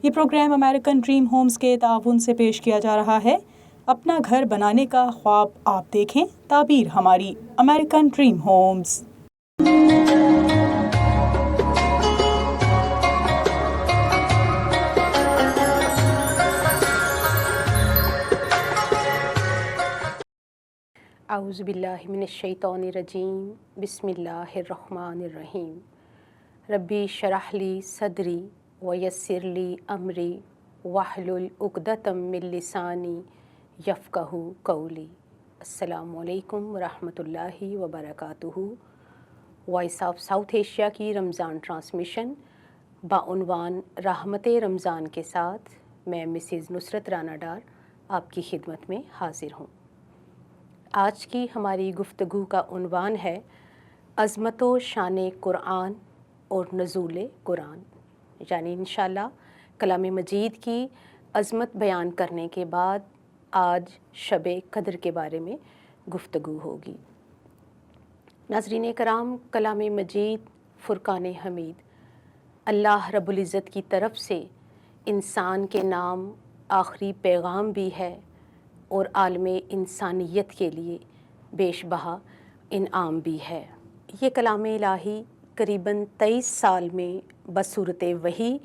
یہ programme American dream homes کے تعاون سے پیش کیا جا رہا ہے۔ اپنا گھر بنانے کا خواب آپ دیکھیں، تعبیر ہماری، امریکن ڈریم ہومز۔ اعوذ باللہ من الشیطان الرجیم، بسم اللہ الرحمن الرحیم۔ ربی اشرح لی صدری ویسر لی امری واحلل عقدۃ من لسانی یفقہوا قولی۔ السلام علیکم ورحمۃ اللہ وبرکاتہ۔ وائس آف ساؤتھ ایشیا کی رمضان ٹرانسمیشن بعنوان رحمت رمضان کے ساتھ میں مسز نصرت رانا ڈار آپ کی خدمت میں حاضر ہوں۔ آج کی ہماری گفتگو کا عنوان ہے عظمت و شان قرآن اور نزول قرآن، یعنی انشاءاللہ کلام مجید کی عظمت بیان کرنے کے بعد آج شب قدر کے بارے میں گفتگو ہوگی۔ ناظرین کرام، کلام مجید فرقان حمید اللہ رب العزت کی طرف سے انسان کے نام آخری پیغام بھی ہے اور عالم انسانیت کے لیے بیش بہا انعام بھی ہے۔ یہ کلام الہی قریباً 23 سال میں بصورت وحی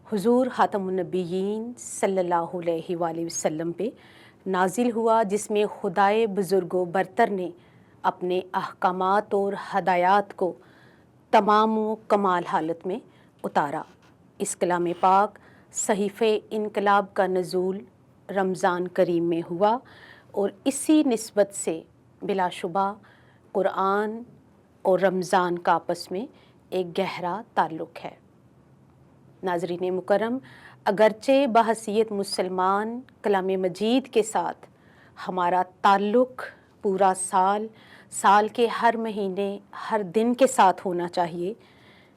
حضور خاتم النبیین صلی اللہ علیہ وآلہ وسلم پہ نازل ہوا، جس میں خدائے بزرگ و برتر نے اپنے احکامات اور ہدایات کو تمام و کمال حالت میں اتارا۔ اس کلام پاک صحیفہ انقلاب کا نزول رمضان کریم میں ہوا اور اسی نسبت سے بلا شبہ قرآن اور رمضان کا آپس میں ایک گہرا تعلق ہے۔ ناظرین مکرم، اگرچہ بحیثیت مسلمان کلام مجید کے ساتھ ہمارا تعلق پورا سال کے ہر مہینے ہر دن کے ساتھ ہونا چاہیے،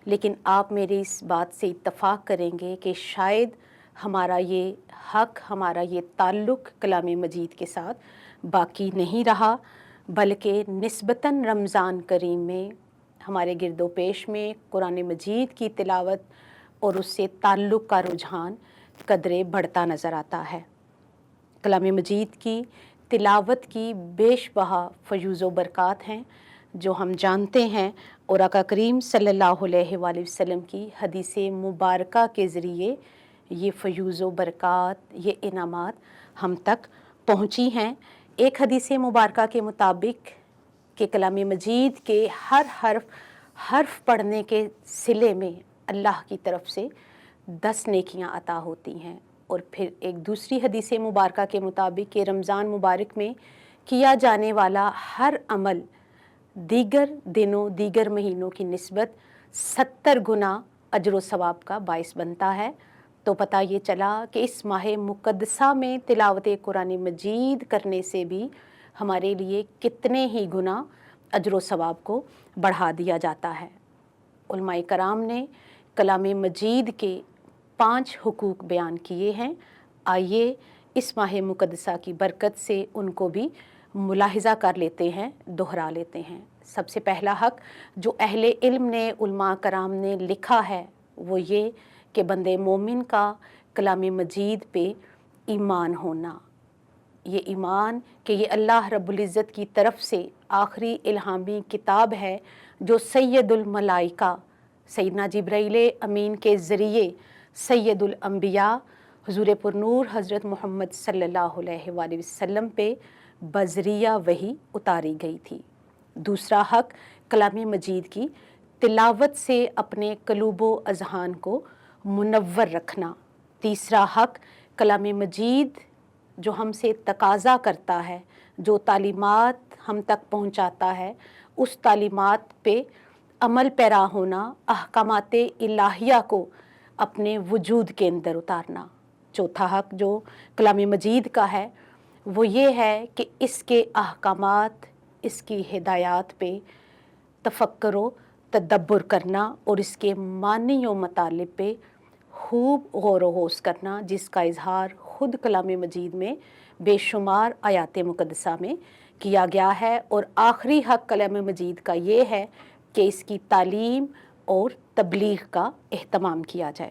لیکن آپ میری اس بات سے اتفاق کریں گے کہ شاید ہمارا یہ حق، ہمارا یہ تعلق کلام مجید کے ساتھ باقی نہیں رہا، بلکہ نسبتاً رمضان کریم میں ہمارے گرد و پیش میں قرآن مجید کی تلاوت اور اس سے تعلق کا رجحان قدرے بڑھتا نظر آتا ہے۔ کلام مجید کی تلاوت کی بیش بہا فیوز و برکات ہیں جو ہم جانتے ہیں، اور آقا کریم صلی اللہ علیہ وآلہ وسلم کی حدیث مبارکہ کے ذریعے یہ فیوز و برکات، یہ انعامات ہم تک پہنچی ہیں۔ ایک حدیث مبارکہ کے مطابق کہ کلام مجید کے ہر حرف پڑھنے کے صلے میں اللہ کی طرف سے 10 نیکیاں عطا ہوتی ہیں، اور پھر ایک دوسری حدیث مبارکہ کے مطابق کہ رمضان مبارک میں کیا جانے والا ہر عمل دیگر دنوں دیگر مہینوں کی نسبت 70 گنا اجر و ثواب کا باعث بنتا ہے۔ تو پتہ یہ چلا کہ اس ماہ مقدسہ میں تلاوت قرآن مجید کرنے سے بھی ہمارے لیے کتنے ہی گنا اجر و ثواب کو بڑھا دیا جاتا ہے۔ علماء کرام نے کلام مجید کے 5 حقوق بیان کیے ہیں، آئیے اس ماہ مقدسہ کی برکت سے ان کو بھی ملاحظہ کر لیتے ہیں، دہرا لیتے ہیں۔ سب سے پہلا حق جو اہل علم نے، علماء کرام نے لکھا ہے، وہ یہ کہ بندے مومن کا کلام مجید پہ ایمان ہونا۔ یہ ایمان کہ یہ اللہ رب العزت کی طرف سے آخری الہامی کتاب ہے جو سید الملائکہ سیدنا جبرائیل امین کے ذریعے سید الانبیاء حضور پرنور حضرت محمد صلی اللہ علیہ وآلہ وسلم پہ بذریعہ وحی اتاری گئی تھی۔ دوسرا حق کلام مجید کی تلاوت سے اپنے قلوب و اذہان کو منور رکھنا۔ تیسرا حق کلام مجید جو ہم سے تقاضا کرتا ہے، جو تعلیمات ہم تک پہنچاتا ہے، اس تعلیمات پہ عمل پیرا ہونا، احکامات الہیہ کو اپنے وجود کے اندر اتارنا۔ چوتھا حق جو کلام مجید کا ہے وہ یہ ہے کہ اس کے احکامات، اس کی ہدایات پہ تفکر و تدبر کرنا اور اس کے معنی و مطالب پہ خوب غور و خوض کرنا، جس کا اظہار خود کلام مجید میں بے شمار آیات مقدسہ میں کیا گیا ہے۔ اور آخری حق کلام مجید کا یہ ہے کہ اس کی تعلیم اور تبلیغ کا اہتمام کیا جائے۔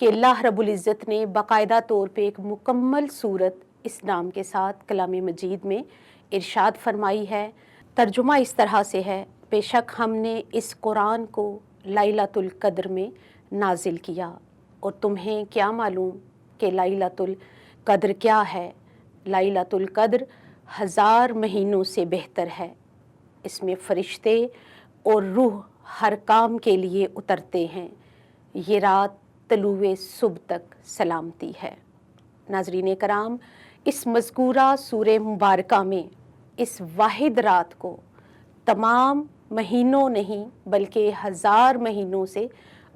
کہ اللہ رب العزت نے باقاعدہ طور پہ ایک مکمل صورت اس نام کے ساتھ کلام مجید میں ارشاد فرمائی ہے۔ ترجمہ اس طرح سے ہے، بے شک ہم نے اس قرآن کو لیلۃ القدر میں نازل کیا، اور تمہیں کیا معلوم کہ لیلۃ القدر کیا ہے؟ لیلۃ القدر 1000 مہینوں سے بہتر ہے، اس میں فرشتے اور روح ہر کام کے لیے اترتے ہیں، یہ رات طلوع صبح تک سلامتی ہے۔ ناظرین کرام، اس مذکورہ سورہ مبارکہ میں اس واحد رات کو تمام مہینوں نہیں بلکہ 1000 مہینوں سے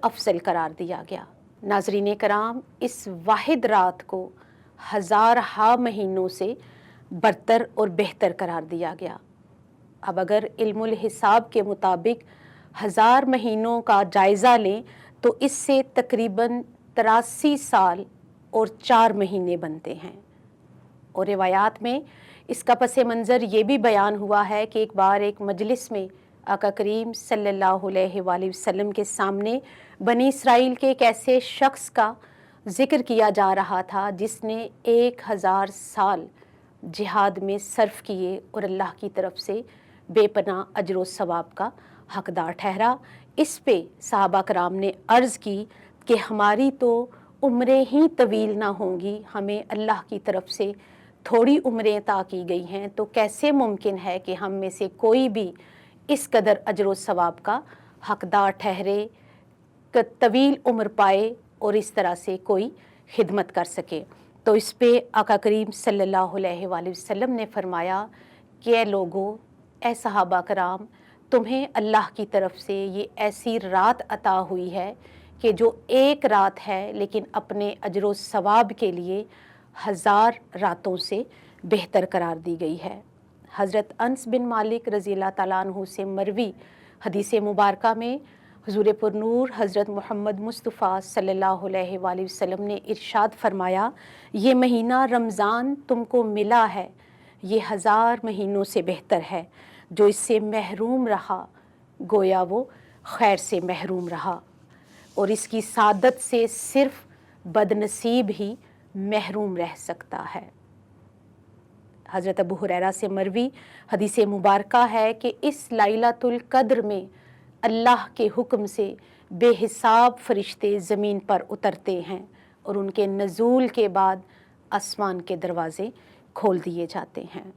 افضل قرار دیا گیا۔ ناظرین کرام، اس واحد رات کو 1000 مہینوں سے برتر اور بہتر قرار دیا گیا۔ اب اگر علم الحساب کے مطابق 1000 مہینوں کا جائزہ لیں تو اس سے تقریباً 83 سال اور 4 مہینے بنتے ہیں۔ اور روایات میں اس کا پس منظر یہ بھی بیان ہوا ہے کہ ایک بار ایک مجلس میں آقا کریم صلی اللہ علیہ وآلہ وسلم کے سامنے بنی اسرائیل کے ایک ایسے شخص کا ذکر کیا جا رہا تھا جس نے 1000 سال جہاد میں صرف کیے اور اللہ کی طرف سے بے پناہ اجر و ثواب کا حقدار ٹھہرا۔ اس پہ صحابہ کرام نے عرض کی کہ ہماری تو عمریں ہی طویل نہ ہوں گی، ہمیں اللہ کی طرف سے تھوڑی عمریں عطا کی گئی ہیں، تو کیسے ممکن ہے کہ ہم میں سے کوئی بھی اس قدر اجر و ثواب کا حقدار ٹھہرے، طویل عمر پائے اور اس طرح سے کوئی خدمت کر سکے؟ تو اس پہ آقا کریم صلی اللہ علیہ وآلہ وسلم نے فرمایا کہ اے لوگو، اے صحابہ کرام، تمہیں اللہ کی طرف سے یہ ایسی رات عطا ہوئی ہے کہ جو ایک رات ہے لیکن اپنے اجر و ثواب کے لیے 1000 راتوں سے بہتر قرار دی گئی ہے۔ حضرت انس بن مالک رضی اللہ تعالیٰ عنہ سے مروی حدیث مبارکہ میں حضور پرنور حضرت محمد مصطفیٰ صلی اللہ علیہ وآلہ وسلم نے ارشاد فرمایا، یہ مہینہ رمضان تم کو ملا ہے، یہ 1000 مہینوں سے بہتر ہے، جو اس سے محروم رہا گویا وہ خیر سے محروم رہا، اور اس کی سعادت سے صرف بد نصیب ہی محروم رہ سکتا ہے۔ حضرت ابو ہریرہ سے مروی حدیث مبارکہ ہے کہ اس لیلۃ القدر میں اللہ کے حکم سے بے حساب فرشتے زمین پر اترتے ہیں اور ان کے نزول کے بعد آسمان کے دروازے کھول دیے جاتے ہیں۔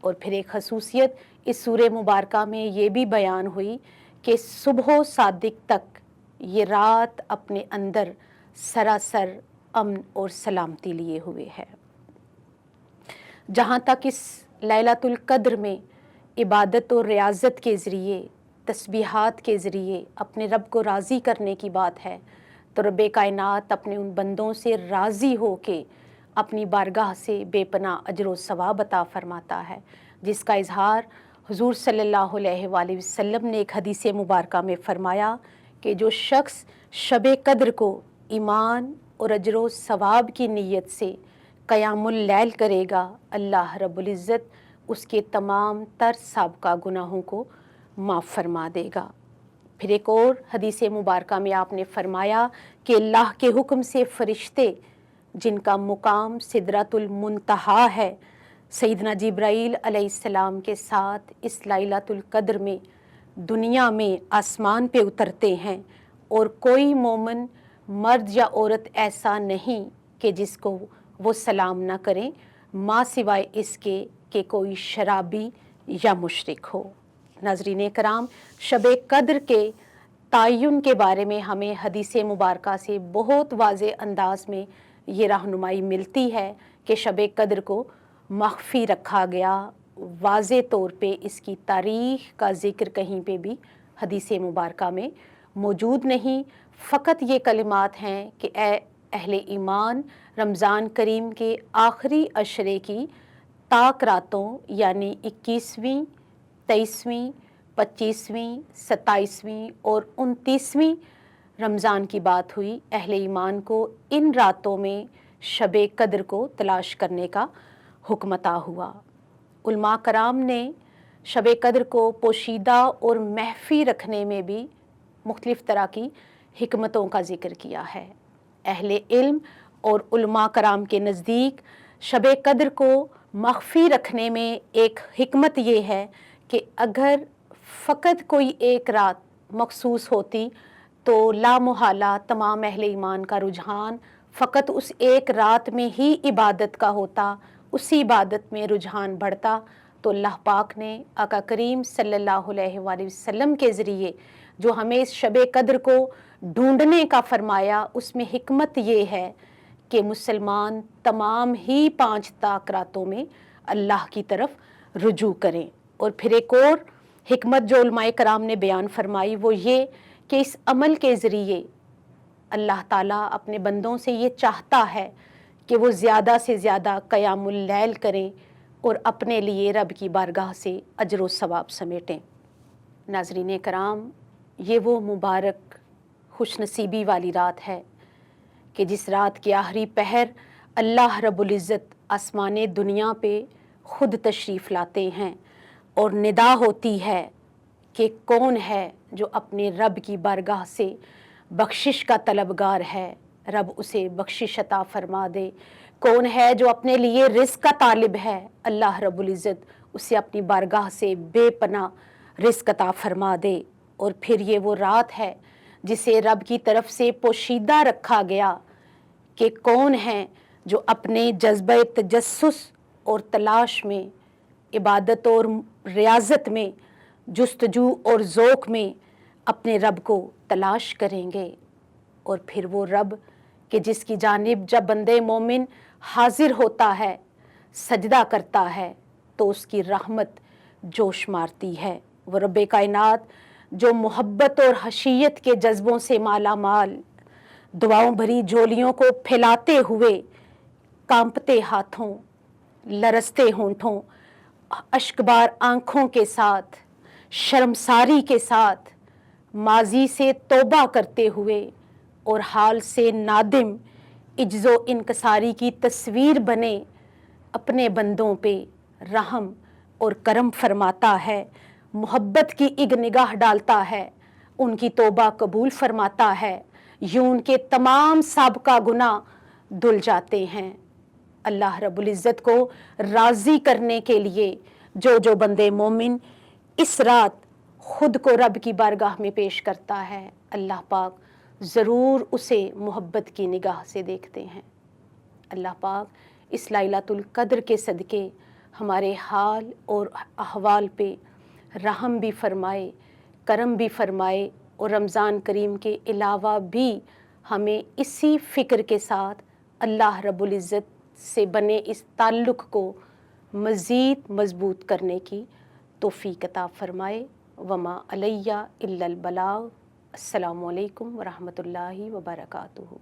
اور پھر ایک خصوصیت اس سورہ مبارکہ میں یہ بھی بیان ہوئی کہ صبح و صادق تک یہ رات اپنے اندر سراسر امن اور سلامتی لیے ہوئے ہے۔ جہاں تک اس لیلۃ القدر میں عبادت اور ریاضت کے ذریعے، تسبیحات کے ذریعے اپنے رب کو راضی کرنے کی بات ہے، تو رب کائنات اپنے ان بندوں سے راضی ہو کے اپنی بارگاہ سے بے پناہ اجر و ثواب عطا فرماتا ہے، جس کا اظہار حضور صلی اللہ علیہ وآلہ وسلم نے ایک حدیث مبارکہ میں فرمایا کہ جو شخص شب قدر کو ایمان اور اجر و ثواب کی نیت سے قیام اللیل کرے گا، اللہ رب العزت اس کے تمام تر سابقہ گناہوں کو معاف فرما دے گا۔ پھر ایک اور حدیث مبارکہ میں آپ نے فرمایا کہ اللہ کے حکم سے فرشتے جن کا مقام سدرۃ المنتہا ہے، سیدنا جبرائیل علیہ السلام کے ساتھ اس لیلۃ القدر میں دنیا میں آسمان پہ اترتے ہیں، اور کوئی مومن مرد یا عورت ایسا نہیں کہ جس کو وہ سلام نہ کریں ماں سوائے اس کے کہ کوئی شرابی یا مشرک ہو۔ ناظرین کرام، شب قدر کے تعین کے بارے میں ہمیں حدیث مبارکہ سے بہت واضح انداز میں یہ رہنمائی ملتی ہے کہ شب قدر کو مخفی رکھا گیا، واضح طور پہ اس کی تاریخ کا ذکر کہیں پہ بھی حدیث مبارکہ میں موجود نہیں، فقط یہ کلمات ہیں کہ اے اہل ایمان، رمضان کریم کے آخری عشرے کی طاق راتوں یعنی 21ویں، 23ویں، 25ویں، 27ویں اور 29ویں رمضان کی بات ہوئی، اہل ایمان کو ان راتوں میں شب قدر کو تلاش کرنے کا حکم عطا ہوا۔ علماء کرام نے شب قدر کو پوشیدہ اور مخفی رکھنے میں بھی مختلف طرح کی حکمتوں کا ذکر کیا ہے۔ اہل علم اور علماء کرام کے نزدیک شب قدر کو مخفی رکھنے میں ایک حکمت یہ ہے کہ اگر فقط کوئی ایک رات مخصوص ہوتی تو لامحالہ تمام اہل ایمان کا رجحان فقط اس ایک رات میں ہی عبادت کا ہوتا، اسی عبادت میں رجحان بڑھتا، تو اللہ پاک نے آقا کریم صلی اللہ علیہ وآلہ وسلم کے ذریعے جو ہمیں اس شب قدر کو ڈھونڈنے کا فرمایا، اس میں حکمت یہ ہے کہ مسلمان تمام ہی 5 طاق راتوں میں اللہ کی طرف رجوع کریں۔ اور پھر ایک اور حکمت جو علماء کرام نے بیان فرمائی وہ یہ کہ اس عمل کے ذریعے اللہ تعالیٰ اپنے بندوں سے یہ چاہتا ہے کہ وہ زیادہ سے زیادہ قیام اللیل کریں اور اپنے لیے رب کی بارگاہ سے اجر و ثواب سمیٹیں۔ ناظرین کرام، یہ وہ مبارک خوش نصیبی والی رات ہے کہ جس رات کے آخری پہر اللہ رب العزت آسمان دنیا پہ خود تشریف لاتے ہیں اور ندا ہوتی ہے کہ کون ہے جو اپنے رب کی بارگاہ سے بخشش کا طلبگار ہے، رب اسے بخشش عطا فرما دے۔ کون ہے جو اپنے لیے رزق کا طالب ہے، اللہ رب العزت اسے اپنی بارگاہ سے بے پناہ رزق عطا فرما دے۔ اور پھر یہ وہ رات ہے جسے رب کی طرف سے پوشیدہ رکھا گیا کہ کون ہیں جو اپنے جذبہ تجسس اور تلاش میں، عبادت اور ریاضت میں، جستجو اور ذوق میں اپنے رب کو تلاش کریں گے۔ اور پھر وہ رب کہ جس کی جانب جب بندے مومن حاضر ہوتا ہے، سجدہ کرتا ہے، تو اس کی رحمت جوش مارتی ہے۔ وہ رب کائنات جو محبت اور حشیت کے جذبوں سے مالا مال، دعاؤں بھری جھولیوں کو پھیلاتے ہوئے، کانپتے ہاتھوں، لرزتے ہونٹوں، اشکبار آنکھوں کے ساتھ، شرمساری کے ساتھ، ماضی سے توبہ کرتے ہوئے اور حال سے نادم، عجز و انکساری کی تصویر بنے اپنے بندوں پہ رحم اور کرم فرماتا ہے، محبت کی ایک نگاہ ڈالتا ہے، ان کی توبہ قبول فرماتا ہے، یوں ان کے تمام سابقہ گناہ دھل جاتے ہیں۔ اللہ رب العزت کو راضی کرنے کے لیے جو بندے مومن اس رات خود کو رب کی بارگاہ میں پیش کرتا ہے، اللہ پاک ضرور اسے محبت کی نگاہ سے دیکھتے ہیں۔ اللہ پاک اس لیلۃ القدر کے صدقے ہمارے حال اور احوال پہ رحم بھی فرمائے، کرم بھی فرمائے، اور رمضان کریم کے علاوہ بھی ہمیں اسی فکر کے ساتھ اللہ رب العزت سے بنے اس تعلق کو مزید مضبوط کرنے کی توفیق عطا فرمائے۔ وما علیہ الا البلاغ۔ السلام علیکم ورحمۃ اللہ وبرکاتہ۔